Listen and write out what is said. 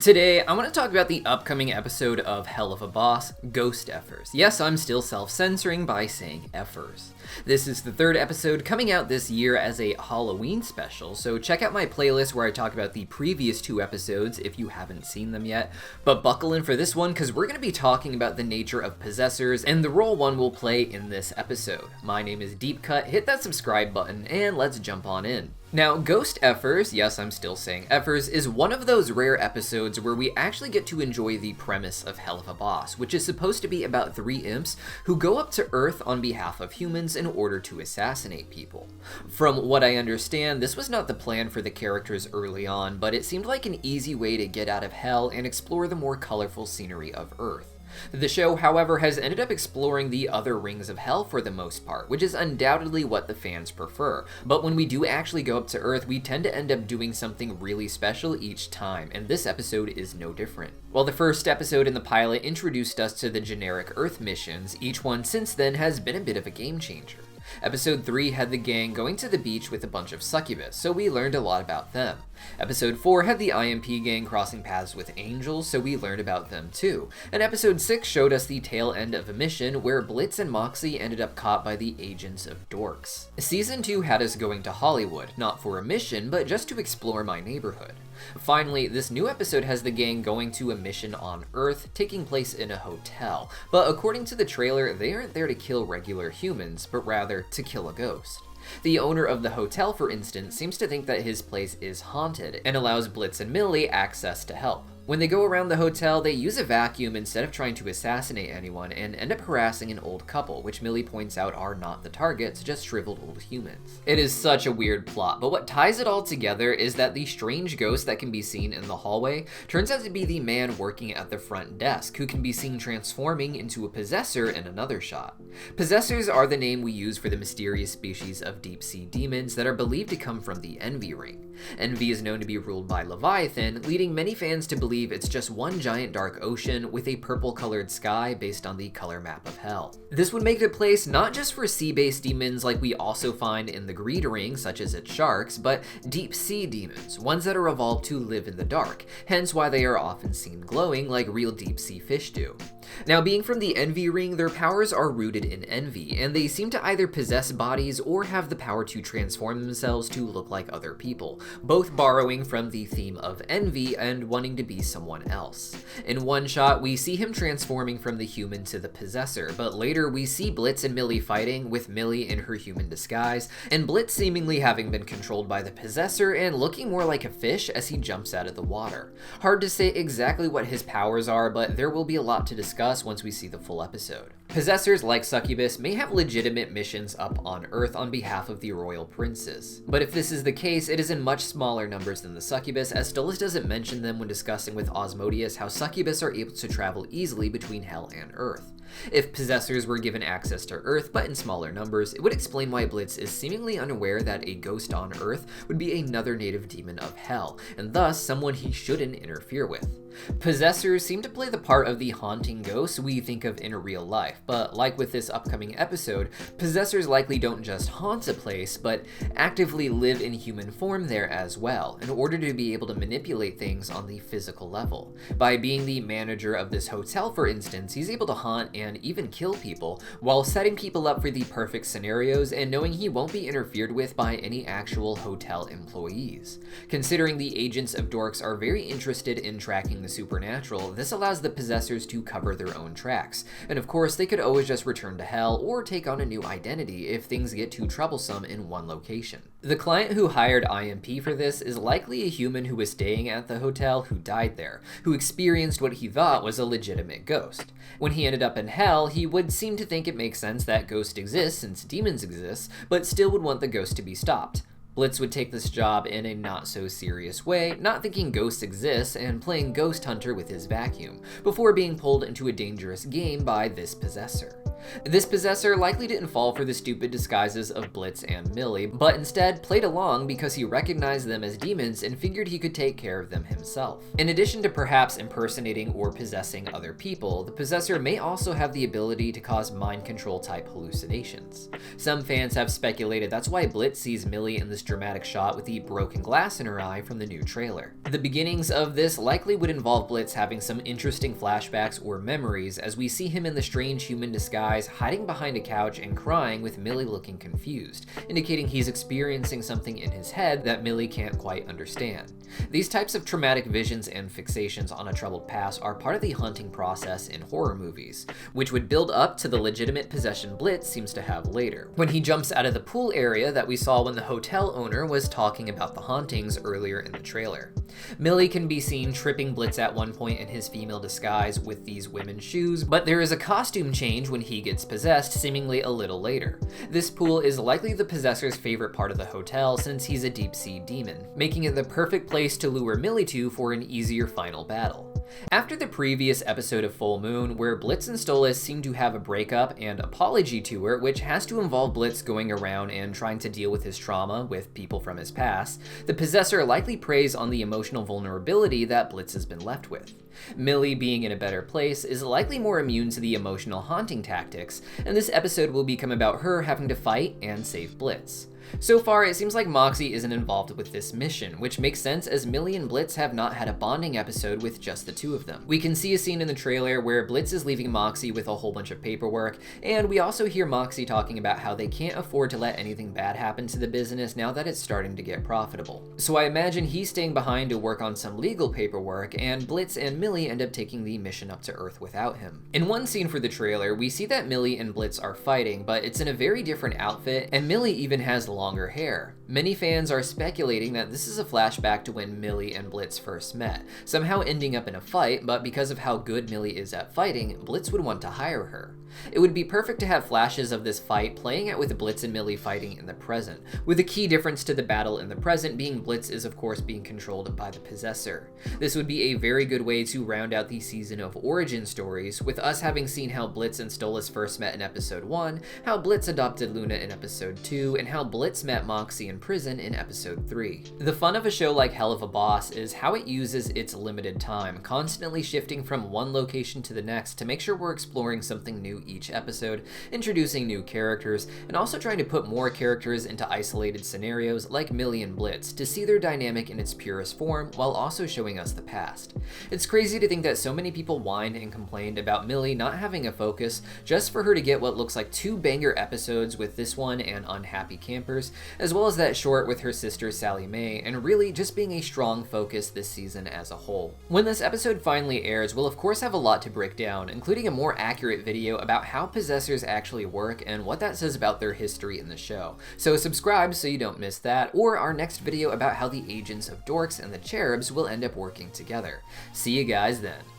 Today, I want to talk about the upcoming episode of Helluva Boss, Ghost Effers. Yes, I'm still self-censoring by saying Effers. This is the third episode coming out this year as a Halloween special, so check out my playlist where I talk about the previous two episodes if you haven't seen them yet. But buckle in for this one because we're going to be talking about the nature of Possessors and the role one will play in this episode. My name is Deepcut, hit that subscribe button, and let's jump on in. Now, Ghost Effers, yes, I'm still saying Effers, is one of those rare episodes where we actually get to enjoy the premise of Helluva Boss, which is supposed to be about three imps who go up to Earth on behalf of humans in order to assassinate people. From what I understand, this was not the plan for the characters early on, but it seemed like an easy way to get out of hell and explore the more colorful scenery of Earth. The show, however, has ended up exploring the other rings of hell for the most part, which is undoubtedly what the fans prefer. But when we do actually go up to Earth, we tend to end up doing something really special each time, and this episode is no different. While the first episode in the pilot introduced us to the generic Earth missions, each one since then has been a bit of a game changer. Episode 3 had the gang going to the beach with a bunch of succubus, so we learned a lot about them. Episode 4 had the IMP gang crossing paths with angels, so we learned about them too. And episode 6 showed us the tail end of a mission where Blitz and Moxie ended up caught by the agents of Dorks. Season 2 had us going to Hollywood, not for a mission, but just to explore my neighborhood. Finally, this new episode has the gang going to a mission on Earth, taking place in a hotel. But according to the trailer, they aren't there to kill regular humans, but rather to kill a ghost. The owner of the hotel, for instance, seems to think that his place is haunted, and allows Blitz and Millie access to help. When they go around the hotel, they use a vacuum instead of trying to assassinate anyone and end up harassing an old couple, which Millie points out are not the targets, just shriveled old humans. It is such a weird plot, but what ties it all together is that the strange ghost that can be seen in the hallway turns out to be the man working at the front desk, who can be seen transforming into a possessor in another shot. Possessors are the name we use for the mysterious species of deep-sea demons that are believed to come from the Envy Ring. Envy is known to be ruled by Leviathan, leading many fans to believe it's just one giant dark ocean with a purple-colored sky based on the color map of hell. This would make it a place not just for sea-based demons like we also find in the Greed Ring, such as its sharks, but deep-sea demons, ones that are evolved to live in the dark, hence why they are often seen glowing like real deep-sea fish do. Now, being from the Envy Ring, their powers are rooted in envy, and they seem to either possess bodies or have the power to transform themselves to look like other people, both borrowing from the theme of envy and wanting to be someone else. In one shot, we see him transforming from the human to the possessor, but later we see Blitz and Millie fighting, with Millie in her human disguise, and Blitz seemingly having been controlled by the possessor and looking more like a fish as he jumps out of the water. Hard to say exactly what his powers are, but there will be a lot to discuss once we see the full episode. Possessors, like succubus, may have legitimate missions up on Earth on behalf of the royal princes. But if this is the case, it is in much smaller numbers than the succubus, as Stullis doesn't mention them when discussing with Osmodius how succubus are able to travel easily between hell and Earth. If possessors were given access to Earth, but in smaller numbers, it would explain why Blitz is seemingly unaware that a ghost on Earth would be another native demon of hell, and thus someone he shouldn't interfere with. Possessors seem to play the part of the haunting ghosts we think of in real life, but like with this upcoming episode, possessors likely don't just haunt a place, but actively live in human form there as well, in order to be able to manipulate things on the physical level. By being the manager of this hotel, for instance, he's able to haunt and even kill people, while setting people up for the perfect scenarios and knowing he won't be interfered with by any actual hotel employees. Considering the agents of Dorks are very interested in tracking the supernatural, this allows the possessors to cover their own tracks, and of course they could always just return to hell or take on a new identity if things get too troublesome in one location. The client who hired IMP for this is likely a human who was staying at the hotel who died there, who experienced what he thought was a legitimate ghost. When he ended up in hell, he would seem to think it makes sense that ghosts exist since demons exist, but still would want the ghost to be stopped. Blitz would take this job in a not-so-serious way, not thinking ghosts exist and playing ghost hunter with his vacuum, before being pulled into a dangerous game by this possessor. This possessor likely didn't fall for the stupid disguises of Blitz and Millie, but instead played along because he recognized them as demons and figured he could take care of them himself. In addition to perhaps impersonating or possessing other people, the possessor may also have the ability to cause mind control type hallucinations. Some fans have speculated that's why Blitz sees Millie in this dramatic shot with the broken glass in her eye from the new trailer. The beginnings of this likely would involve Blitz having some interesting flashbacks or memories as we see him in the strange human disguise hiding behind a couch and crying with Millie looking confused, indicating he's experiencing something in his head that Millie can't quite understand. These types of traumatic visions and fixations on a troubled past are part of the haunting process in horror movies, which would build up to the legitimate possession Blitz seems to have later, when he jumps out of the pool area that we saw when the hotel owner was talking about the hauntings earlier in the trailer. Millie can be seen tripping Blitz at one point in his female disguise with these women's shoes, but there is a costume change when he gets possessed seemingly a little later. This pool is likely the possessor's favorite part of the hotel since he's a deep sea demon, making it the perfect place to lure Millie to for an easier final battle. After the previous episode of Full Moon, where Blitz and Stolas seem to have a breakup and apology tour, which has to involve Blitz going around and trying to deal with his trauma with people from his past, the possessor likely preys on the emotional vulnerability that Blitz has been left with. Millie, being in a better place, is likely more immune to the emotional haunting tactics, and this episode will become about her having to fight and save Blitz. So far, it seems like Moxie isn't involved with this mission, which makes sense as Millie and Blitz have not had a bonding episode with just the two of them. We can see a scene in the trailer where Blitz is leaving Moxie with a whole bunch of paperwork, and we also hear Moxie talking about how they can't afford to let anything bad happen to the business now that it's starting to get profitable. So I imagine he's staying behind to work on some legal paperwork, and Blitz and Millie end up taking the mission up to Earth without him. In one scene for the trailer, we see that Millie and Blitz are fighting, but it's in a very different outfit, and Millie even has longer hair. Many fans are speculating that this is a flashback to when Millie and Blitz first met, somehow ending up in a fight, but because of how good Millie is at fighting, Blitz would want to hire her. It would be perfect to have flashes of this fight playing out with Blitz and Millie fighting in the present, with a key difference to the battle in the present being Blitz is of course being controlled by the possessor. This would be a very good way to round out the season of origin stories, with us having seen how Blitz and Stolas first met in episode 1, how Blitz adopted Luna in episode 2, and how Blitz met Moxie in prison in episode 3. The fun of a show like Helluva Boss is how it uses its limited time, constantly shifting from one location to the next to make sure we're exploring something new each episode, introducing new characters, and also trying to put more characters into isolated scenarios like Millie and Blitz to see their dynamic in its purest form while also showing us the past. It's crazy to think that so many people whined and complained about Millie not having a focus just for her to get what looks like 2 banger episodes with this one and Unhappy Campers, as well as that short with her sister Sally Mae, and really just being a strong focus this season as a whole. When this episode finally airs, we'll of course have a lot to break down, including a more accurate video about how possessors actually work and what that says about their history in the show. So subscribe so you don't miss that, or our next video about how the agents of Dorks and the Cherubs will end up working together. See you guys then.